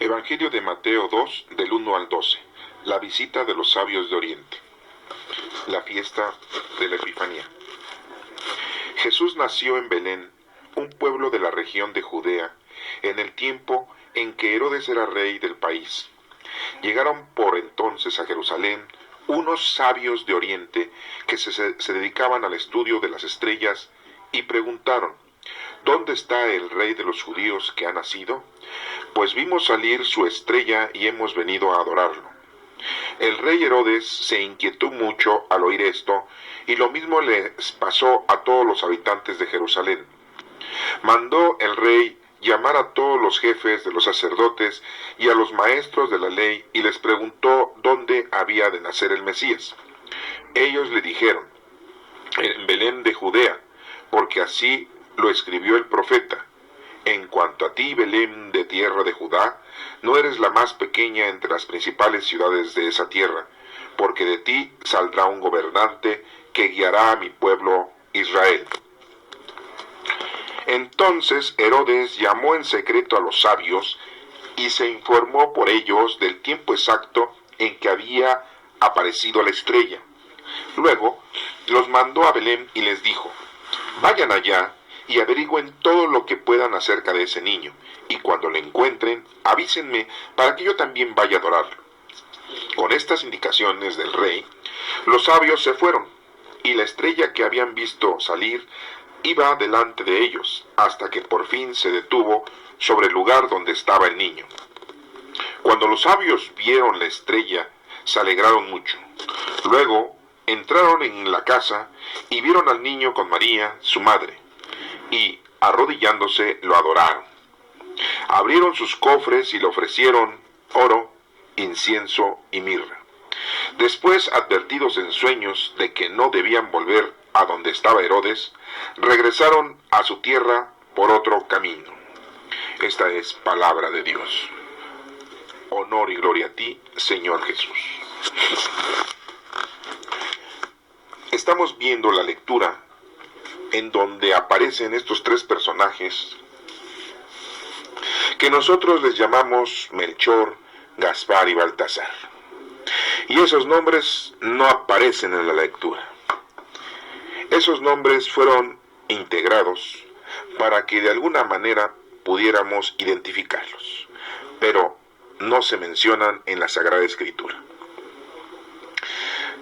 Evangelio de Mateo 2, del 1 al 12. La visita de los sabios de Oriente. La fiesta de la Epifanía. Jesús nació en Belén, un pueblo de la región de Judea, en el tiempo en que Herodes era rey del país. Llegaron por entonces a Jerusalén unos sabios de Oriente que se dedicaban al estudio de las estrellas y preguntaron: ¿Dónde está el rey de los judíos que ha nacido? Pues vimos salir su estrella y hemos venido a adorarlo. El rey Herodes se inquietó mucho al oír esto, y lo mismo les pasó a todos los habitantes de Jerusalén. Mandó el rey llamar a todos los jefes de los sacerdotes y a los maestros de la ley y les preguntó dónde había de nacer el Mesías. Ellos le dijeron: en Belén de Judea, porque así lo escribió el profeta. En cuanto a ti, Belén de tierra de Judá, no eres la más pequeña entre las principales ciudades de esa tierra, porque de ti saldrá un gobernante que guiará a mi pueblo Israel. Entonces Herodes llamó en secreto a los sabios y se informó por ellos del tiempo exacto en que había aparecido la estrella. Luego los mandó a Belén y les dijo: vayan allá y averigüen todo lo que puedan acerca de ese niño, y cuando lo encuentren, avísenme para que yo también vaya a adorarlo. Con estas indicaciones del rey, los sabios se fueron, y la estrella que habían visto salir iba delante de ellos, hasta que por fin se detuvo sobre el lugar donde estaba el niño. Cuando los sabios vieron la estrella, se alegraron mucho. Luego entraron en la casa y vieron al niño con María, su madre, y, arrodillándose, lo adoraron. Abrieron sus cofres y le ofrecieron oro, incienso y mirra. Después, advertidos en sueños de que no debían volver a donde estaba Herodes, regresaron a su tierra por otro camino. Esta es palabra de Dios. Honor y gloria a ti, Señor Jesús. Estamos viendo la lectura en donde aparecen estos tres personajes que nosotros les llamamos Melchor, Gaspar y Baltasar. Y esos nombres no aparecen en la lectura. Esos nombres fueron integrados para que de alguna manera pudiéramos identificarlos, pero no se mencionan en la Sagrada Escritura.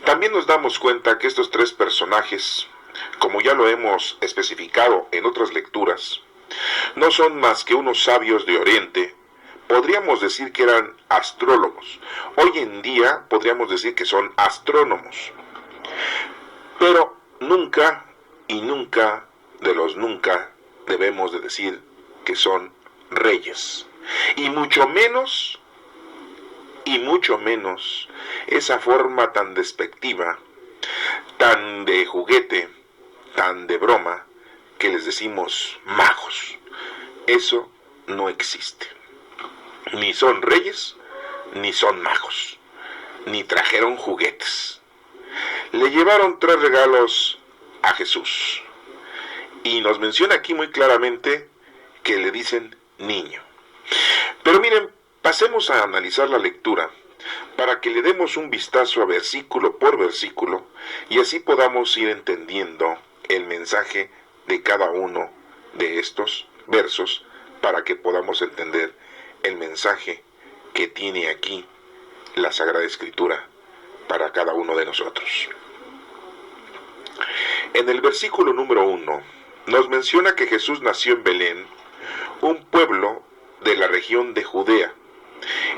También nos damos cuenta que estos tres personajes, como ya lo hemos especificado en otras lecturas, no son más que unos sabios de Oriente. Podríamos decir que eran astrólogos. Hoy en día podríamos decir que son astrónomos. Pero nunca y nunca de los nunca debemos de decir que son reyes. Y mucho menos esa forma tan despectiva, tan de juguete, tan de broma, que les decimos magos. Eso no existe. Ni son reyes, ni son magos, ni trajeron juguetes. Le llevaron 3 regalos a Jesús, y nos menciona aquí muy claramente que le dicen niño. Pero miren, pasemos a analizar la lectura para que le demos un vistazo a versículo por versículo y así podamos ir entendiendo el mensaje de cada uno de estos versos, para que podamos entender el mensaje que tiene aquí la Sagrada Escritura para cada uno de nosotros. En el versículo número 1 nos menciona que Jesús nació en Belén, un pueblo de la región de Judea,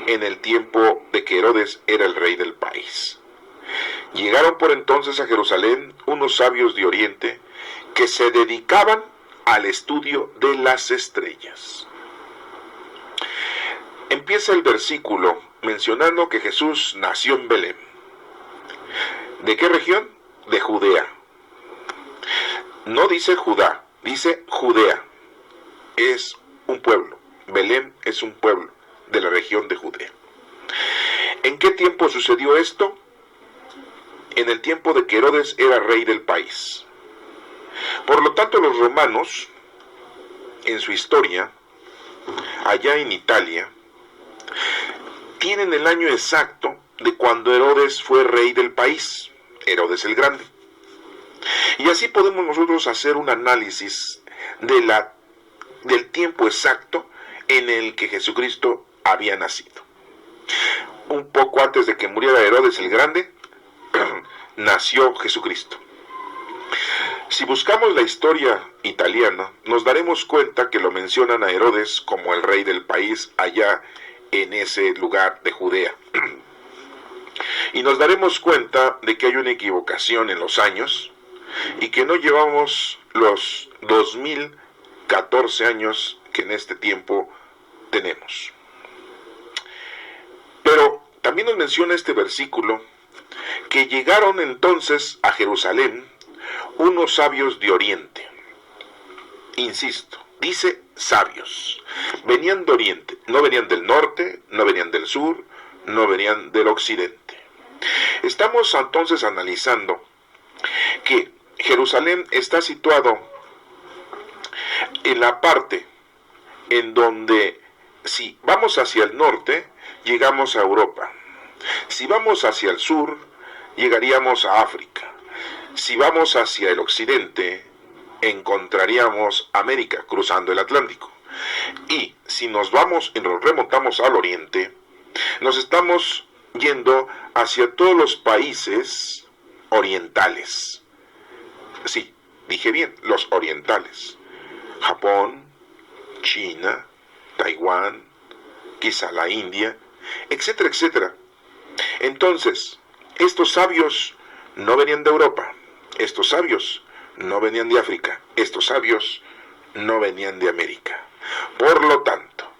en el tiempo de que Herodes era el rey del país. Llegaron por entonces a Jerusalén unos sabios de Oriente que se dedicaban al estudio de las estrellas. Empieza el versículo mencionando que Jesús nació en Belén. ¿De qué región? De Judea. No dice Judá, dice Judea. Es un pueblo. Belén es un pueblo de la región de Judea. ¿En qué tiempo sucedió esto? En el tiempo de que Herodes era rey del país. Por lo tanto, los romanos, en su historia, allá en Italia, tienen el año exacto de cuando Herodes fue rey del país, Herodes el Grande. Y así podemos nosotros hacer un análisis del tiempo exacto en el que Jesucristo había nacido. Un poco antes de que muriera Herodes el Grande, nació Jesucristo. Si buscamos la historia italiana, nos daremos cuenta que lo mencionan a Herodes como el rey del país allá en ese lugar de Judea. Y nos daremos cuenta de que hay una equivocación en los años y que no llevamos los 2014 años que en este tiempo tenemos. Pero también nos menciona este versículo que llegaron entonces a Jerusalén unos sabios de Oriente. Insisto, dice sabios. Venían de Oriente, no venían del norte, no venían del sur, no venían del occidente. Estamos entonces analizando que Jerusalén está situado en la parte en donde, si vamos hacia el norte, llegamos a Europa. Si vamos hacia el sur, llegaríamos a África. Si vamos hacia el occidente, encontraríamos América, cruzando el Atlántico. Y si nos remontamos al oriente, nos estamos yendo hacia todos los países orientales. Sí, dije bien, los orientales. Japón, China, Taiwán, quizá la India, etcétera, etcétera. Entonces, estos sabios no venían de Europa, estos sabios no venían de África, estos sabios no venían de América. Por lo tanto,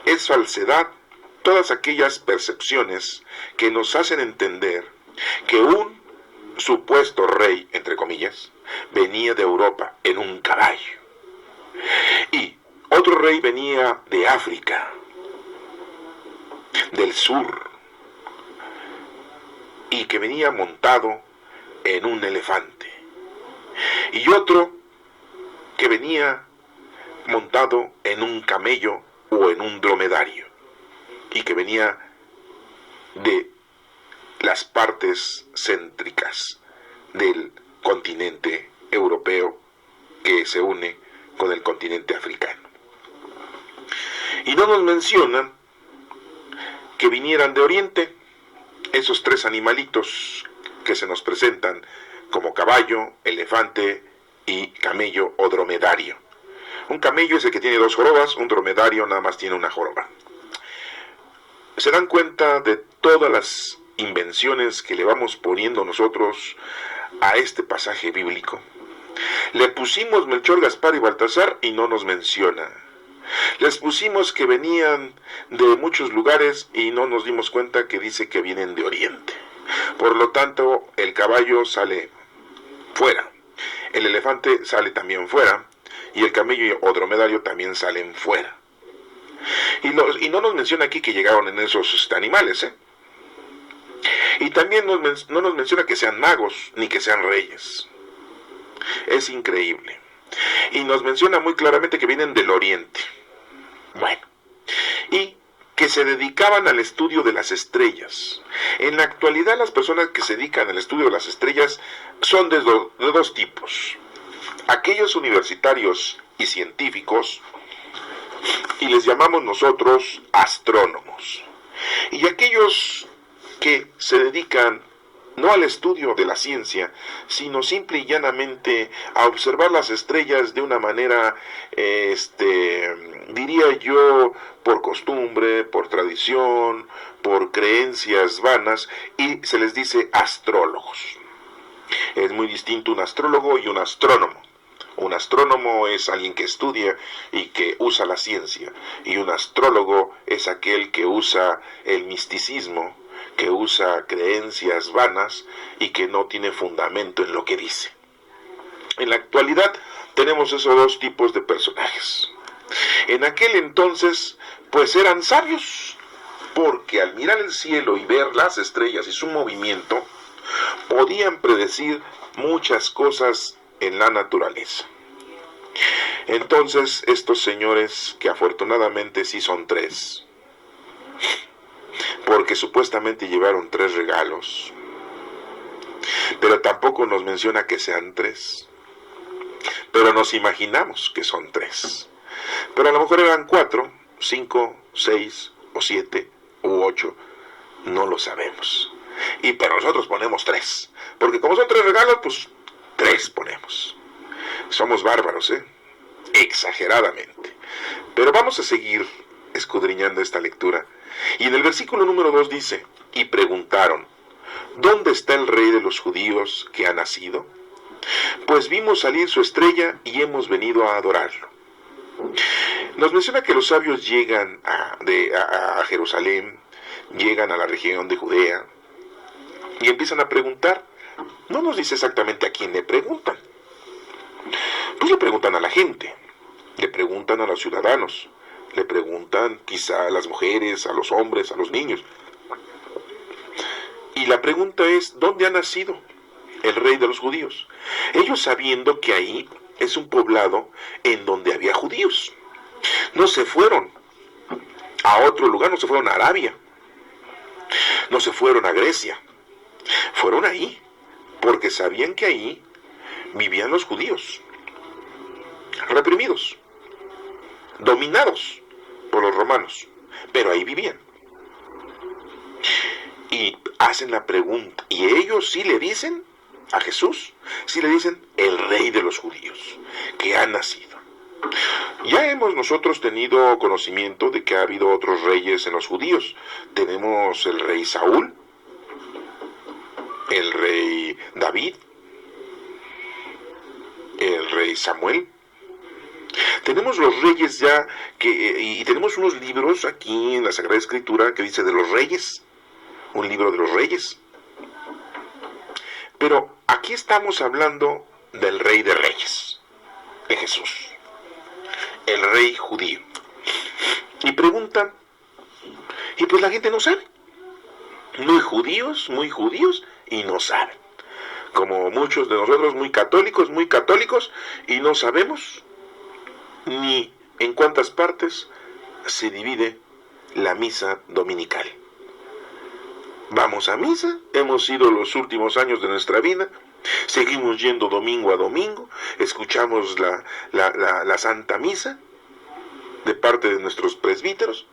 es falsedad todas aquellas percepciones que nos hacen entender que un supuesto rey, entre comillas, venía de Europa en un caballo. Y otro rey venía de África, del sur, y que venía montado en un elefante. Y otro que venía montado en un camello o en un dromedario, y que venía de las partes céntricas del continente europeo que se une con el continente africano. Y no nos mencionan que vinieran de Oriente esos tres animalitos que se nos presentan como caballo, elefante y camello o dromedario. Un camello es el que tiene dos jorobas, un dromedario nada más tiene una joroba. ¿Se dan cuenta de todas las invenciones que le vamos poniendo nosotros a este pasaje bíblico? Le pusimos Melchor, Gaspar y Baltasar y no nos menciona. Les pusimos que venían de muchos lugares y no nos dimos cuenta que dice que vienen de Oriente. Por lo tanto, el caballo sale fuera, el elefante sale también fuera y el camello o dromedario también salen fuera. Y no nos menciona aquí que llegaron en esos animales, Y también no nos menciona que sean magos ni que sean reyes. Es increíble. Y nos menciona muy claramente que vienen del Oriente. Bueno, y que se dedicaban al estudio de las estrellas. En la actualidad las personas que se dedican al estudio de las estrellas son de dos tipos. Aquellos universitarios y científicos, y les llamamos nosotros astrónomos. Y aquellos que se dedican no al estudio de la ciencia, sino simple y llanamente a observar las estrellas de una manera, diría yo, por costumbre, por tradición, por creencias vanas, y se les dice astrólogos. Es muy distinto un astrólogo y un astrónomo. Un astrónomo es alguien que estudia y que usa la ciencia, y un astrólogo es aquel que usa el misticismo, que usa creencias vanas y que no tiene fundamento en lo que dice. En la actualidad tenemos esos dos tipos de personajes. En aquel entonces, pues eran sabios, porque al mirar el cielo y ver las estrellas y su movimiento, podían predecir muchas cosas en la naturaleza. Entonces, estos señores, que afortunadamente sí son tres, porque supuestamente llevaron 3 regalos, pero tampoco nos menciona que sean 3, pero nos imaginamos que son 3, pero a lo mejor eran 4, 5, 6 o 7 u 8, no lo sabemos. Pero nosotros ponemos 3, porque como son 3 regalos, pues 3 ponemos. Somos bárbaros, exageradamente. Pero vamos a seguir escudriñando esta lectura. Y en el versículo número 2 dice: y preguntaron, ¿dónde está el rey de los judíos que ha nacido? Pues vimos salir su estrella y hemos venido a adorarlo. Nos menciona que los sabios llegan a Jerusalén, llegan a la región de Judea y empiezan a preguntar. No nos dice exactamente a quién le preguntan. Pues le preguntan a la gente, le preguntan a los ciudadanos, le preguntan quizá a las mujeres, a los hombres, a los niños. Y la pregunta es: ¿dónde ha nacido el rey de los judíos? Ellos sabiendo que ahí es un poblado en donde había judíos. No se fueron a otro lugar, no se fueron a Arabia, no se fueron a Grecia, fueron ahí, porque sabían que ahí vivían los judíos, reprimidos, dominados por los romanos, pero ahí vivían. Y hacen la pregunta, y ellos sí le dicen a Jesús, sí le dicen el rey de los judíos, que ha nacido. Ya hemos nosotros tenido conocimiento de que ha habido otros reyes en los judíos. Tenemos el rey Saúl, el rey David, el rey Samuel. Tenemos los reyes ya, y tenemos unos libros aquí en la Sagrada Escritura que dice de los reyes, un libro de los reyes. Pero aquí estamos hablando del rey de reyes, de Jesús, el rey judío. Y preguntan, y pues la gente no sabe. Muy judíos, y no saben. Como muchos de nosotros muy católicos, y no sabemos ni en cuántas partes se divide la misa dominical. Vamos a misa, hemos ido los últimos años de nuestra vida, seguimos yendo domingo a domingo, escuchamos la Santa Misa de parte de nuestros presbíteros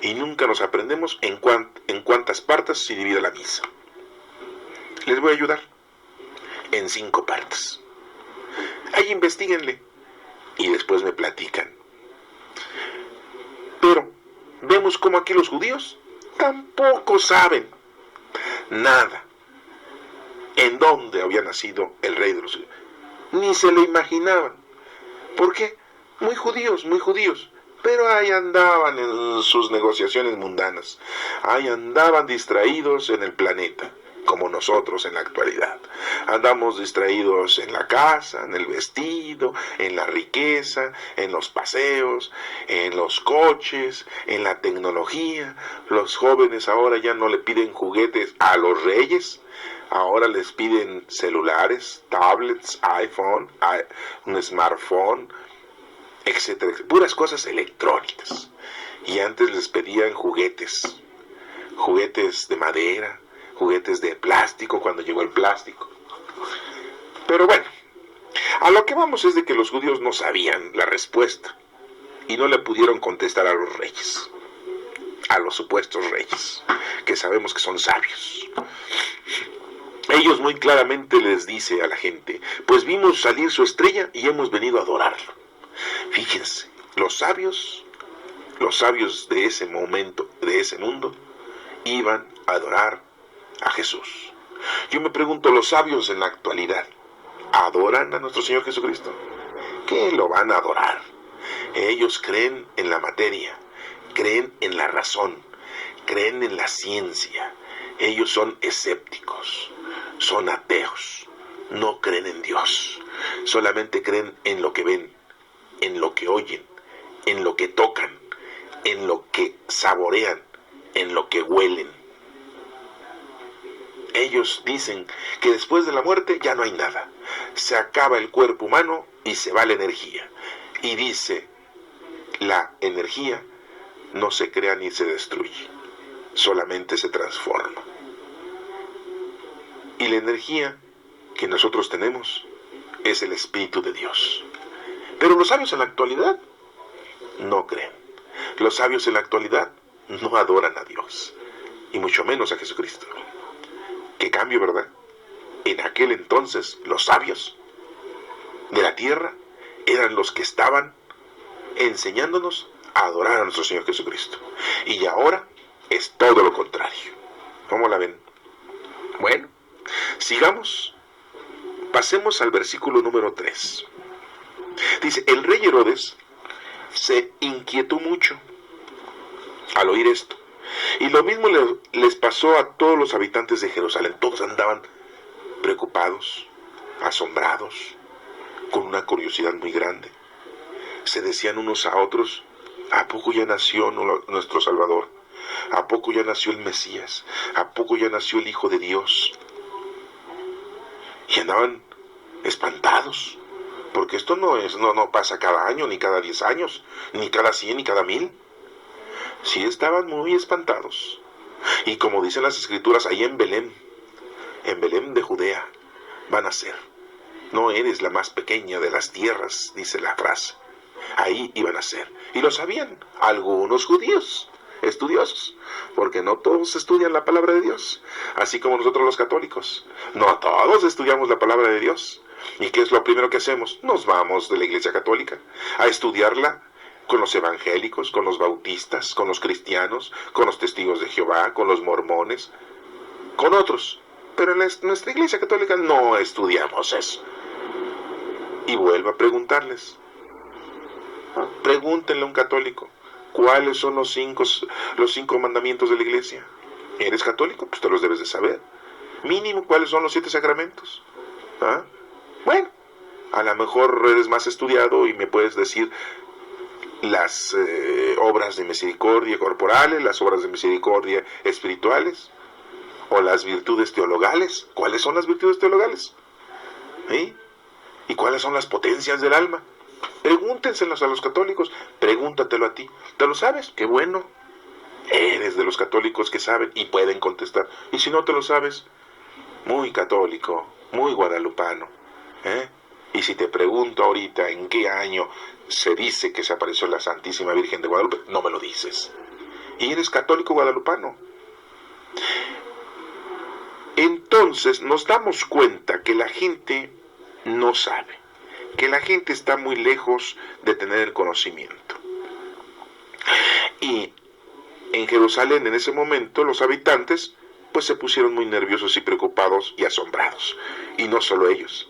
y nunca nos aprendemos en cuántas partes se divide la misa. Les voy a ayudar en 5 partes. Ahí investíguenle y después me platican. Pero vemos como aquí los judíos tampoco saben nada en dónde había nacido el rey de los judíos. Ni se lo imaginaban. ¿Por qué? Muy judíos. Pero ahí andaban en sus negociaciones mundanas. Ahí andaban distraídos en el planeta, como nosotros en la actualidad. Andamos distraídos en la casa, en el vestido, en la riqueza, en los paseos, en los coches, en la tecnología. Los jóvenes ahora ya no le piden juguetes a los reyes, ahora les piden celulares, tablets, iPhone, un smartphone, etcétera, puras cosas electrónicas. Y antes les pedían juguetes de madera, juguetes de plástico cuando llegó el plástico. Pero bueno, a lo que vamos es de que los judíos no sabían la respuesta y no le pudieron contestar a los reyes, a los supuestos reyes, que sabemos que son sabios. Ellos muy claramente les dice a la gente: pues vimos salir su estrella y hemos venido a adorarlo. Fíjense, los sabios de ese momento, de ese mundo, iban a adorar a Jesús. Yo me pregunto, ¿los sabios en la actualidad adoran a nuestro Señor Jesucristo? ¿Qué lo van a adorar? Ellos creen en la materia, creen en la razón, creen en la ciencia. Ellos son escépticos, son ateos, no creen en Dios, solamente creen en lo que ven, en lo que oyen, en lo que tocan, en lo que saborean, en lo que huelen. Ellos dicen que después de la muerte ya no hay nada. Se acaba el cuerpo humano y se va la energía. Y dice, la energía no se crea ni se destruye. solamente se transforma. Y la energía que nosotros tenemos es el Espíritu de Dios. Pero los sabios en la actualidad no creen. Los sabios en la actualidad no adoran a Dios, y mucho menos a Jesucristo. Qué cambio, ¿verdad? En aquel entonces los sabios de la tierra eran los que estaban enseñándonos a adorar a nuestro Señor Jesucristo. Y ahora es todo lo contrario. ¿Cómo la ven? Bueno, sigamos. Pasemos al versículo número 3. Dice, el rey Herodes se inquietó mucho al oír esto. Y lo mismo les pasó a todos los habitantes de Jerusalén. Todos andaban preocupados, asombrados, con una curiosidad muy grande. Se decían unos a otros, ¿a poco ya nació nuestro Salvador? ¿A poco ya nació el Mesías? ¿A poco ya nació el Hijo de Dios? Y andaban espantados, porque esto no pasa cada año, ni cada 10 años, ni cada 100, ni cada 1000. Sí estaban muy espantados. Y como dicen las Escrituras, ahí en Belén de Judea, van a ser. No eres la más pequeña de las tierras, dice la frase. Ahí iban a ser. Y lo sabían algunos judíos, estudiosos, porque no todos estudian la palabra de Dios, así como nosotros los católicos. No todos estudiamos la palabra de Dios. ¿Y qué es lo primero que hacemos? Nos vamos de la Iglesia Católica a estudiarla con los evangélicos, con los bautistas, con los cristianos, con los testigos de Jehová, con los mormones, con otros. Pero en nuestra Iglesia Católica no estudiamos eso. Y vuelvo a preguntarles. Pregúntenle a un católico, ¿cuáles son los cinco mandamientos de la Iglesia? ¿Eres católico? Pues te los debes de saber. Mínimo, ¿cuáles son los 7 sacramentos? ¿Ah? Bueno, a lo mejor eres más estudiado y me puedes decir las obras de misericordia corporales, las obras de misericordia espirituales, o las virtudes teologales. ¿Cuáles son las virtudes teologales? ¿Sí? ¿Y cuáles son las potencias del alma? Pregúntenselas a los católicos, pregúntatelo a ti. ¿Te lo sabes? ¡Qué bueno! Eres de los católicos que saben y pueden contestar. Y si no te lo sabes, muy católico, muy guadalupano. Y si te pregunto ahorita en qué año se dice que se apareció la Santísima Virgen de Guadalupe, no me lo dices. Y eres católico guadalupano. Entonces nos damos cuenta que la gente no sabe, que la gente está muy lejos de tener el conocimiento. Y en Jerusalén en ese momento los habitantes pues se pusieron muy nerviosos y preocupados y asombrados. Y no solo ellos,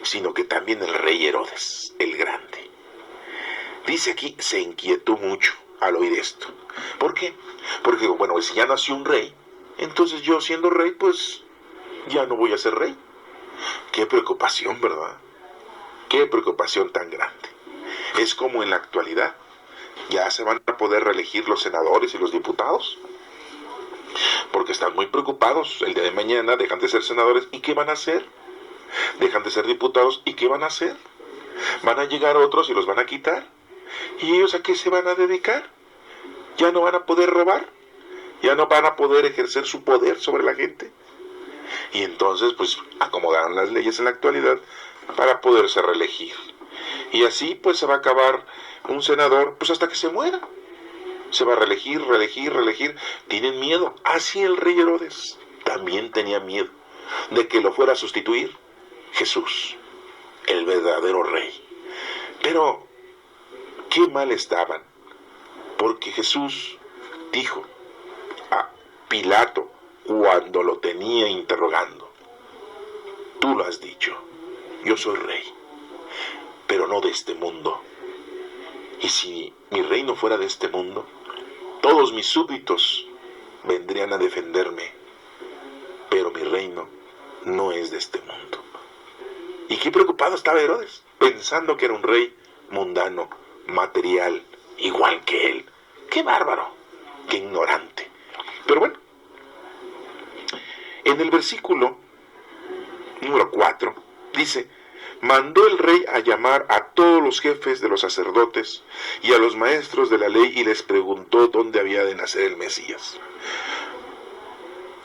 sino que también el rey Herodes, el grande. Dice aquí, se inquietó mucho al oír esto. ¿Por qué? Porque, bueno, si ya nació un rey, entonces yo siendo rey, pues ya no voy a ser rey. Qué preocupación, ¿verdad? Qué preocupación tan grande. Es como en la actualidad. Ya se van a poder reelegir los senadores y los diputados. Porque están muy preocupados. El día de mañana dejan de ser senadores. ¿Y qué van a hacer? Dejan de ser diputados. ¿Y qué van a hacer? Van a llegar otros y los van a quitar. ¿Y ellos a qué se van a dedicar? ¿Ya no van a poder robar? ¿Ya no van a poder ejercer su poder sobre la gente? Y entonces pues acomodaron las leyes en la actualidad para poderse reelegir. Y así pues se va a acabar un senador pues hasta que se muera. Se va a reelegir. Tienen miedo. Así el rey Herodes también tenía miedo de que lo fuera a sustituir Jesús, el verdadero rey. Pero qué mal estaban, porque Jesús dijo a Pilato cuando lo tenía interrogando: tú lo has dicho, yo soy rey, pero no de este mundo. Y si mi reino fuera de este mundo, todos mis súbditos vendrían a defenderme, pero mi reino no es de este mundo. Y qué preocupado estaba Herodes, pensando que era un rey mundano, material, igual que él. ¡Qué bárbaro! ¡Qué ignorante! Pero bueno, en el versículo número 4 dice: mandó el rey a llamar a todos los jefes de los sacerdotes y a los maestros de la ley y les preguntó dónde había de nacer el Mesías.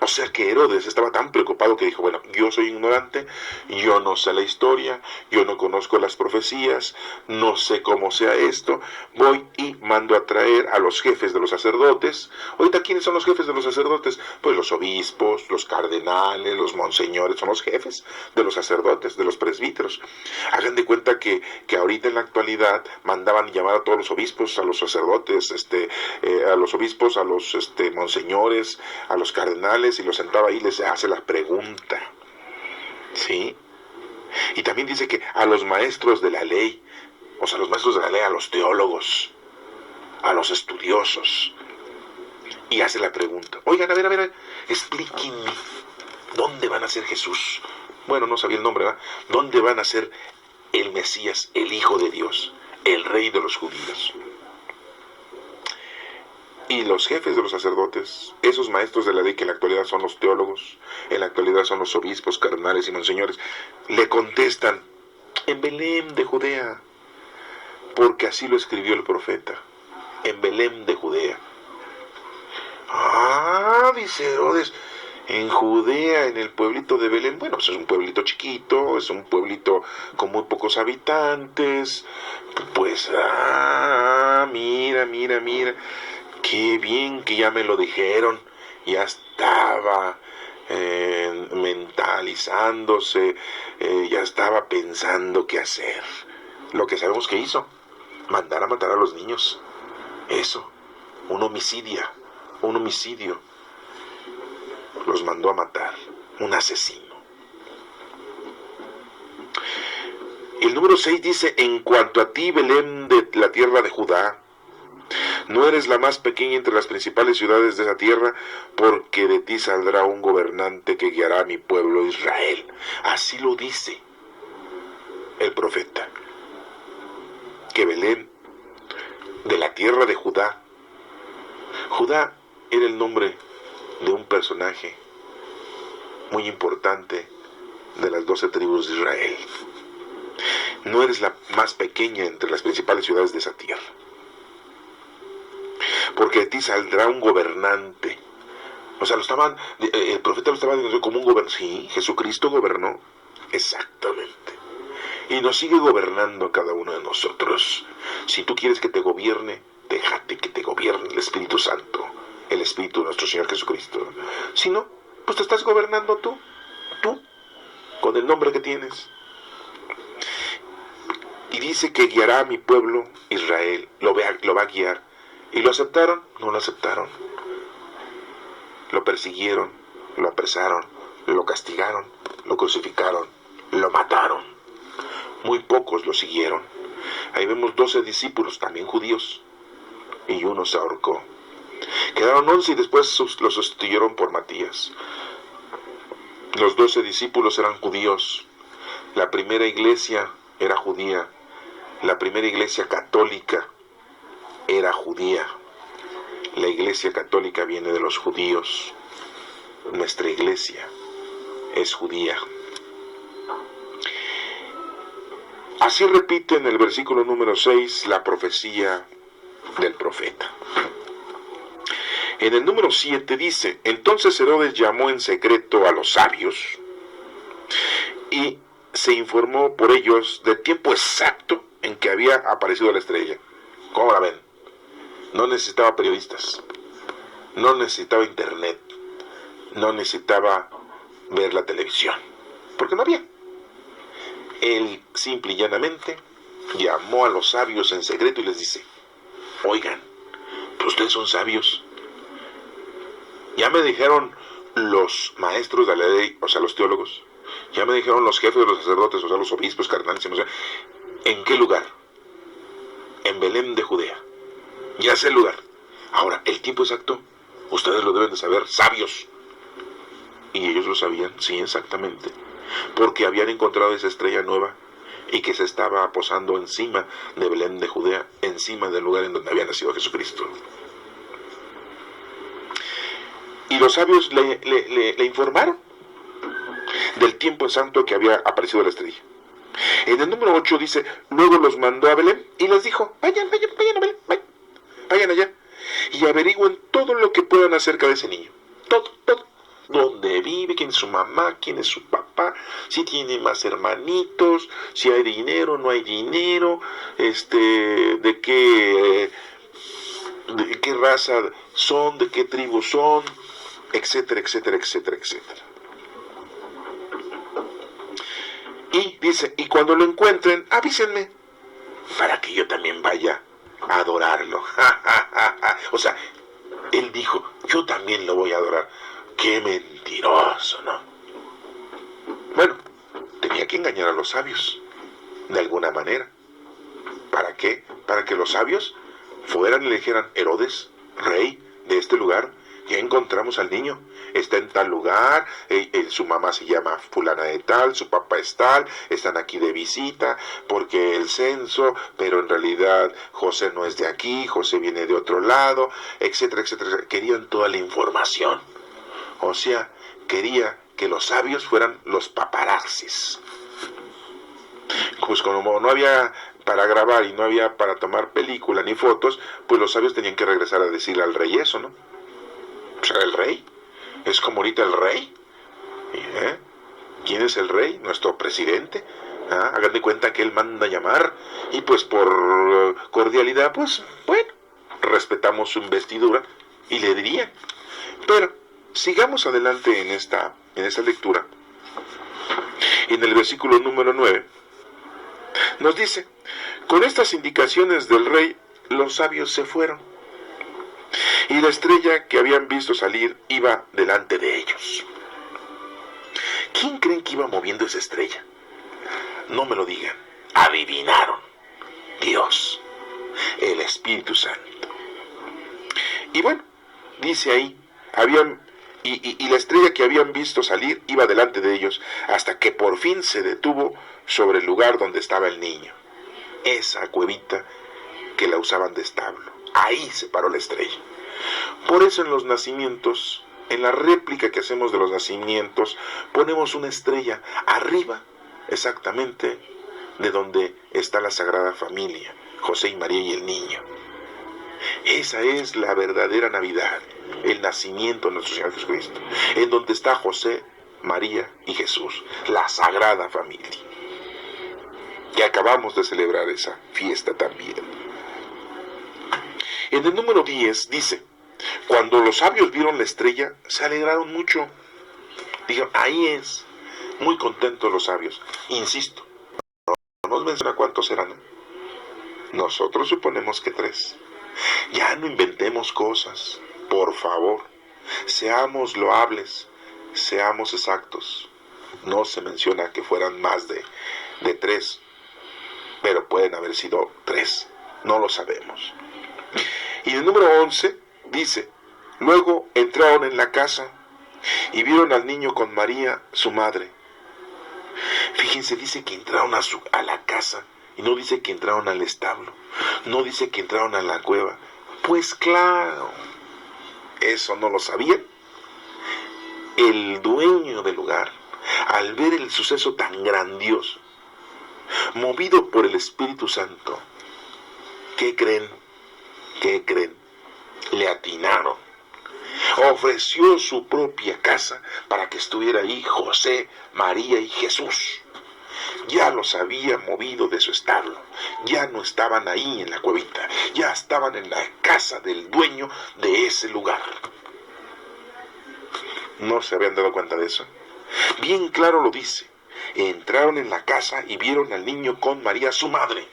sea que Herodes estaba tan preocupado que dijo, bueno, yo soy ignorante, yo no sé la historia, yo no conozco las profecías, no sé cómo sea esto, voy y mando a traer a los jefes de los sacerdotes. Ahorita, ¿quiénes son los jefes de los sacerdotes? Pues los obispos, los cardenales, los monseñores, son los jefes de los sacerdotes, de los presbíteros. Hagan de cuenta que ahorita en la actualidad mandaban llamar a todos los obispos, a los sacerdotes, a los obispos, a los monseñores, a los cardenales, y los sentaba ahí y les hace la pregunta, ¿sí? Y también dice que a los maestros de la ley, o sea, los maestros de la ley, a los teólogos, a los estudiosos, y hace la pregunta, oigan, a ver, explíquenme, ¿dónde van a ser Jesús? Bueno, no sabía el nombre, ¿verdad? ¿Dónde van a ser el Mesías, el Hijo de Dios, el Rey de los judíos? Y los jefes de los sacerdotes, esos maestros de la ley que en la actualidad son los teólogos, en la actualidad son los obispos, cardenales y monseñores, le contestan, en Belén de Judea, porque así lo escribió el profeta, en Belén de Judea. Ah, dice Herodes, en Judea, en el pueblito de Belén. Bueno, pues es un pueblito chiquito, es un pueblito con muy pocos habitantes. Pues, mira, qué bien que ya me lo dijeron. Ya estaba mentalizándose, ya estaba pensando qué hacer. Lo que sabemos que hizo, mandar a matar a los niños. Eso, un homicidio. Los mandó a matar, un asesino. El número 6 dice, en cuanto a ti, Belén de la tierra de Judá, no eres la más pequeña entre las principales ciudades de esa tierra, porque de ti saldrá un gobernante que guiará a mi pueblo Israel. Así lo dice el profeta, que Belén, de la tierra de Judá. Judá era el nombre de un personaje muy importante de las 12 tribus de Israel. No eres la más pequeña entre las principales ciudades de esa tierra, porque de ti saldrá un gobernante. O sea, el profeta lo estaba diciendo como un gobernante. Sí, Jesucristo gobernó, exactamente, y nos sigue gobernando a cada uno de nosotros. Si tú quieres que te gobierne, déjate que te gobierne el Espíritu Santo, el Espíritu de nuestro Señor Jesucristo. Si no, pues te estás gobernando tú, con el nombre que tienes. Y dice que guiará a mi pueblo Israel, lo va a guiar. ¿Y lo aceptaron? No lo aceptaron. Lo persiguieron, lo apresaron, lo castigaron, lo crucificaron, lo mataron. Muy pocos lo siguieron. Ahí vemos 12 discípulos, también judíos, y uno se ahorcó. Quedaron 11 y después lo sustituyeron por Matías. Los 12 discípulos eran judíos. La primera iglesia era judía. La primera iglesia católica era judía. La iglesia católica viene de los judíos. Nuestra iglesia es judía. Así repite en el versículo número 6 la profecía del profeta. En el número 7 dice, entonces Herodes llamó en secreto a los sabios y se informó por ellos del tiempo exacto en que había aparecido la estrella. ¿Cómo la ven? No necesitaba periodistas, no necesitaba internet, no necesitaba ver la televisión, porque no había. Él simple y llanamente llamó a los sabios en secreto y les dice, oigan, pues ustedes son sabios. Ya me dijeron los maestros de la ley, o sea, los teólogos, ya me dijeron los jefes de los sacerdotes, o sea, los obispos, cardenales, ¿en qué lugar? En Belén de Judea. Ya sé el lugar. Ahora, el tiempo exacto, ustedes lo deben de saber, sabios. Y ellos lo sabían, sí, exactamente, porque habían encontrado esa estrella nueva y que se estaba posando encima de Belén de Judea, encima del lugar en donde había nacido Jesucristo. Y los sabios le informaron del tiempo exacto que había aparecido la estrella. En el número 8 dice, luego los mandó a Belén y les dijo, vayan a Belén, vayan allá y averigüen todo lo que puedan acerca de ese niño. Todo. dónde vive, quién es su mamá, quién es su papá, si tiene más hermanitos, si hay dinero, no hay dinero, de qué raza son, de qué tribu son, etcétera, etcétera, etcétera, etcétera. Y dice, y cuando lo encuentren, avísenme, para que yo también vaya a adorarlo. O sea, él dijo, yo también lo voy a adorar. Qué mentiroso, ¿no? Bueno, tenía que engañar a los sabios, de alguna manera. ¿Para qué? Para que los sabios fueran y le dijeran, Herodes, rey de este lugar, ya encontramos al niño, está en tal lugar, su mamá se llama fulana de tal, su papá es tal, están aquí de visita, porque el censo, pero en realidad José no es de aquí, José viene de otro lado, etcétera, etcétera. Querían toda la información. O sea, quería que los sabios fueran los paparazzis. Pues como no había para grabar y no había para tomar película ni fotos, pues los sabios tenían que regresar a decirle al rey eso, ¿no? Pues era el rey. Es como ahorita el rey. ¿Quién es el rey? Nuestro presidente. Hagan de cuenta que él manda llamar y pues por cordialidad, pues bueno, respetamos su investidura y le dirían. Pero sigamos adelante en esta lectura. En el versículo número 9 nos dice, con estas indicaciones del rey, los sabios se fueron, y la estrella que habían visto salir iba delante de ellos. ¿Quién creen que iba moviendo esa estrella? No me lo digan. Adivinaron. Dios, el Espíritu Santo. Y bueno, dice ahí, y la estrella que habían visto salir iba delante de ellos, hasta que por fin se detuvo sobre el lugar donde estaba el niño. Esa cuevita que la usaban de establo. Ahí se paró la estrella. Por eso en los nacimientos, en la réplica que hacemos de los nacimientos, ponemos una estrella arriba, exactamente de donde está la Sagrada Familia, José y María y el niño. Esa es la verdadera Navidad, el nacimiento de nuestro Señor Jesucristo, en donde está José, María y Jesús, la Sagrada Familia. Que acabamos de celebrar esa fiesta también. En el número 10 dice, cuando los sabios vieron la estrella, se alegraron mucho. Dijeron, ahí es. Muy contentos los sabios. Insisto, no nos menciona cuántos eran. Nosotros suponemos que 3. Ya no inventemos cosas, por favor. Seamos loables, seamos exactos. No se menciona que fueran más de 3, pero pueden haber sido 3. No lo sabemos. Y el número 11 dice, luego entraron en la casa y vieron al niño con María, su madre. Fíjense, dice que entraron a la casa y no dice que entraron al establo, no dice que entraron a la cueva. Pues claro, eso no lo sabían. El dueño del lugar, al ver el suceso tan grandioso, movido por el Espíritu Santo, ¿qué creen? ¿Qué creen? Le atinaron. Ofreció su propia casa para que estuviera ahí José, María y Jesús. Ya los había movido de su establo. Ya no estaban ahí en la cuevita. Ya estaban en la casa del dueño de ese lugar. ¿No se habían dado cuenta de eso? Bien claro lo dice. Entraron en la casa y vieron al niño con María, su madre.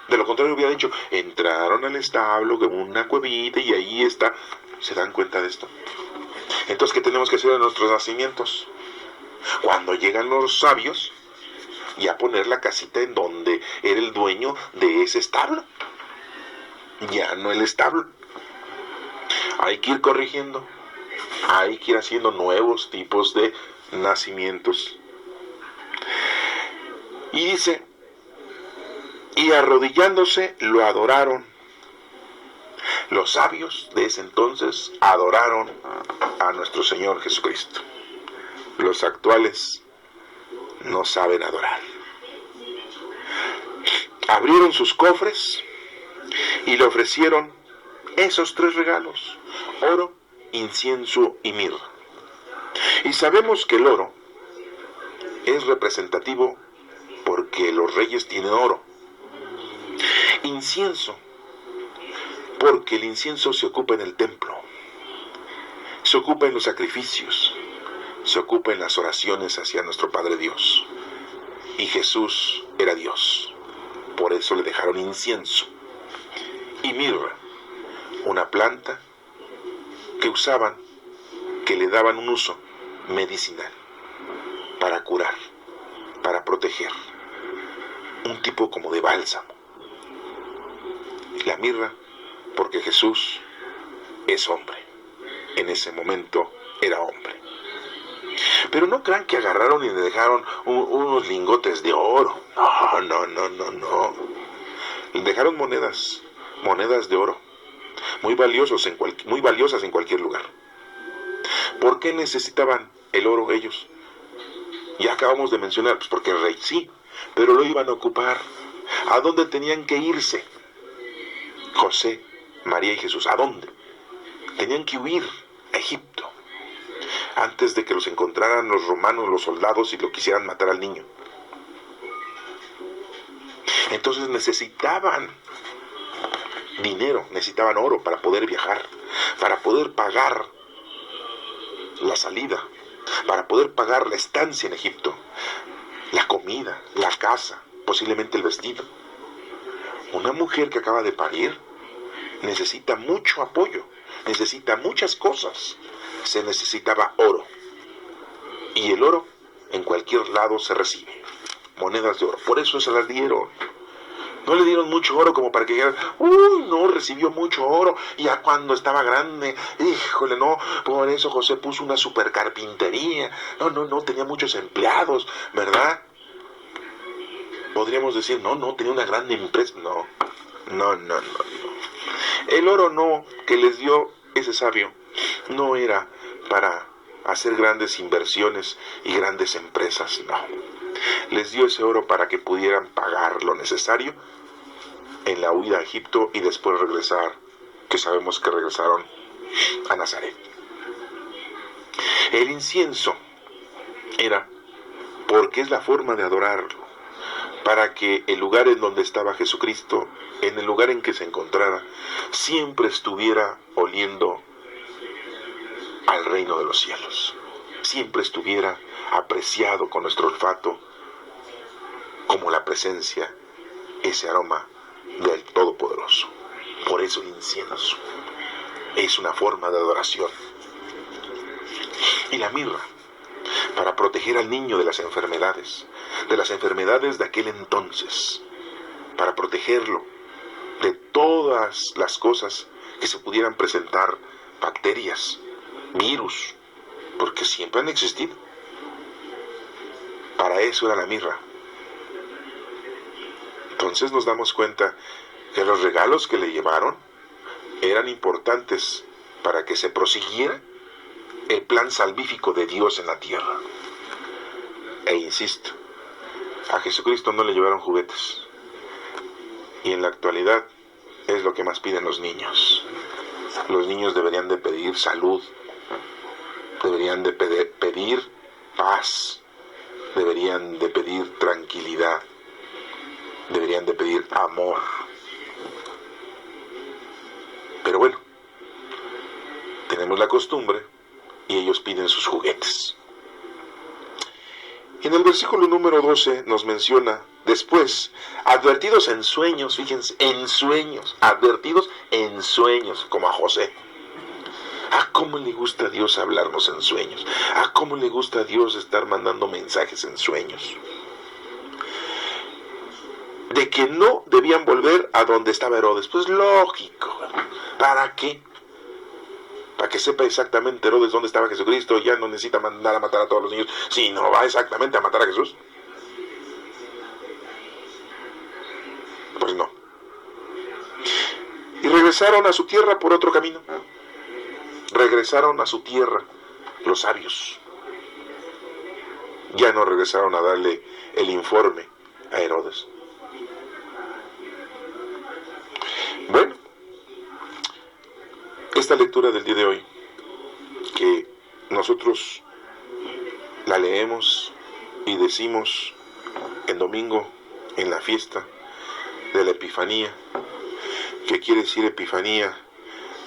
De lo contrario hubiera dicho, entraron al establo con una cuevita y ahí está. ¿Se dan cuenta de esto? Entonces, ¿qué tenemos que hacer en nuestros nacimientos? Cuando llegan los sabios, ya poner la casita en donde era el dueño de ese establo. Ya no el establo. Hay que ir corrigiendo. Hay que ir haciendo nuevos tipos de nacimientos. Y dice, y arrodillándose lo adoraron. Los sabios de ese entonces adoraron a nuestro Señor Jesucristo. Los actuales no saben adorar. Abrieron sus cofres y le ofrecieron esos 3 regalos: oro, incienso y mirra. Y sabemos que el oro es representativo porque los reyes tienen oro. Incienso, porque el incienso se ocupa en el templo, se ocupa en los sacrificios, se ocupa en las oraciones hacia nuestro Padre Dios. Y Jesús era Dios, por eso le dejaron incienso. Y mirra, una planta que usaban, que le daban un uso medicinal, para curar, para proteger, un tipo como de bálsamo. La mirra, porque Jesús es hombre, en ese momento era hombre. Pero no crean que agarraron y le dejaron unos lingotes de oro. No. Le dejaron monedas de oro, muy valiosas en cualquier lugar. ¿Por qué necesitaban el oro ellos? Ya acabamos de mencionar, pues porque el rey sí, pero lo iban a ocupar. ¿A dónde tenían que irse? José, María y Jesús, ¿a dónde? Tenían que huir a Egipto, antes de que los encontraran los romanos, los soldados, y lo quisieran matar al niño. Entonces necesitaban dinero, necesitaban oro para poder viajar, para poder pagar la salida, para poder pagar la estancia en Egipto, la comida, la casa, posiblemente el vestido. Una mujer que acaba de parir necesita mucho apoyo, necesita muchas cosas. Se necesitaba oro. Y el oro en cualquier lado se recibe. Monedas de oro. Por eso se las dieron. No le dieron mucho oro como para que dijeran, uy, no, recibió mucho oro. Y ya cuando estaba grande, híjole, no, por eso José puso una super carpintería. No, tenía muchos empleados, ¿verdad? Podríamos decir, no, tenía una gran empresa. No. El oro no, que les dio ese sabio, no era para hacer grandes inversiones y grandes empresas, no. Les dio ese oro para que pudieran pagar lo necesario en la huida a Egipto y después regresar, que sabemos que regresaron a Nazaret. El incienso era porque es la forma de adorarlo, para que el lugar en donde estaba Jesucristo, en el lugar en que se encontrara, siempre estuviera oliendo al reino de los cielos, siempre estuviera apreciado con nuestro olfato como la presencia, ese aroma del Todopoderoso. Por eso el incienso es una forma de adoración. Y la mirra, para proteger al niño de las enfermedades de aquel entonces, para protegerlo de todas las cosas que se pudieran presentar, bacterias, virus, porque siempre han existido. Para eso era la mirra. Entonces nos damos cuenta que los regalos que le llevaron eran importantes para que se prosiguiera el plan salvífico de Dios en la tierra. E insisto, a Jesucristo no le llevaron juguetes. Y en la actualidad es lo que más piden los niños. Los niños deberían de pedir salud, deberían de pedir paz, deberían de pedir tranquilidad, deberían de pedir amor. Pero bueno, tenemos la costumbre y ellos piden sus juguetes. En el versículo número 12 nos menciona después, advertidos en sueños, fíjense, en sueños, advertidos en sueños, como a José. Cómo le gusta a Dios hablarnos en sueños. Cómo le gusta a Dios estar mandando mensajes en sueños. De que no debían volver a donde estaba Herodes. Pues lógico. ¿Para qué? Para que sepa exactamente Herodes dónde estaba Jesucristo. Ya no necesita mandar a matar a todos los niños, sino va exactamente a matar a Jesús. Pues no. Y regresaron a su tierra por otro camino. Regresaron a su tierra los sabios. Ya no regresaron a darle el informe a Herodes. Bueno, esta lectura del día de hoy, que nosotros la leemos y decimos en domingo, en la fiesta de la Epifanía, que quiere decir Epifanía,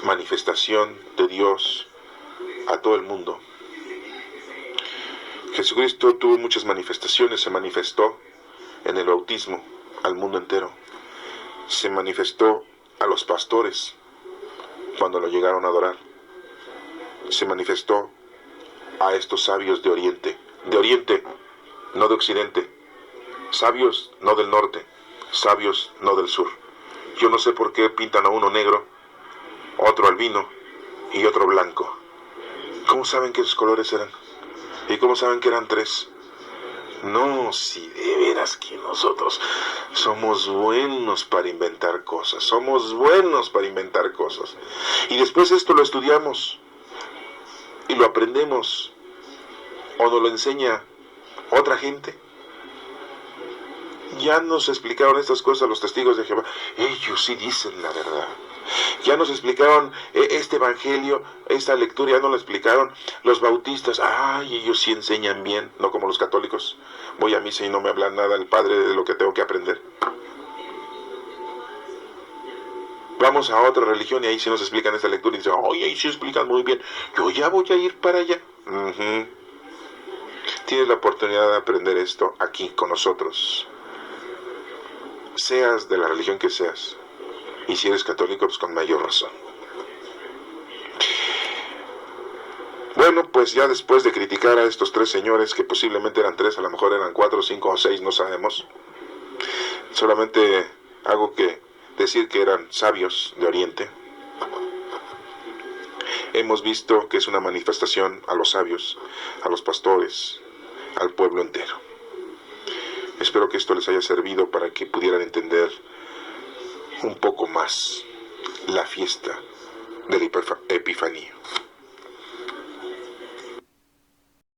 manifestación de Dios a todo el mundo. Jesucristo tuvo muchas manifestaciones, se manifestó en el bautismo al mundo entero, se manifestó a los pastores cuando lo llegaron a adorar, se manifestó a estos sabios de Oriente, no de Occidente, sabios no del norte, sabios no del sur. Yo no sé por qué pintan a uno negro, otro albino y otro blanco. ¿Cómo saben que esos colores eran? ¿Y cómo saben que eran tres? No, si de veras que nosotros somos buenos para inventar cosas, Y después esto lo estudiamos y lo aprendemos o nos lo enseña otra gente. Ya nos explicaron estas cosas los testigos de Jehová. Ellos sí dicen la verdad. Ya nos explicaron este evangelio, esta lectura, ya nos lo explicaron los bautistas. Ay, ellos sí enseñan bien, no como los católicos. Voy a misa y no me habla nada el padre de lo que tengo que aprender. Vamos a otra religión y ahí sí nos explican esta lectura y dicen, oye, ahí sí explican muy bien. Yo ya voy a ir para allá. Tienes la oportunidad de aprender esto aquí con nosotros. Seas de la religión que seas. Y si eres católico, pues con mayor razón. Bueno, pues ya después de criticar a estos tres señores, que posiblemente eran tres, a lo mejor eran 4, 5 o 6, no sabemos. Solamente hago que decir que eran sabios de Oriente. Hemos visto que es una manifestación a los sabios, a los pastores, al pueblo entero. Espero que esto les haya servido para que pudieran entender un poco más la fiesta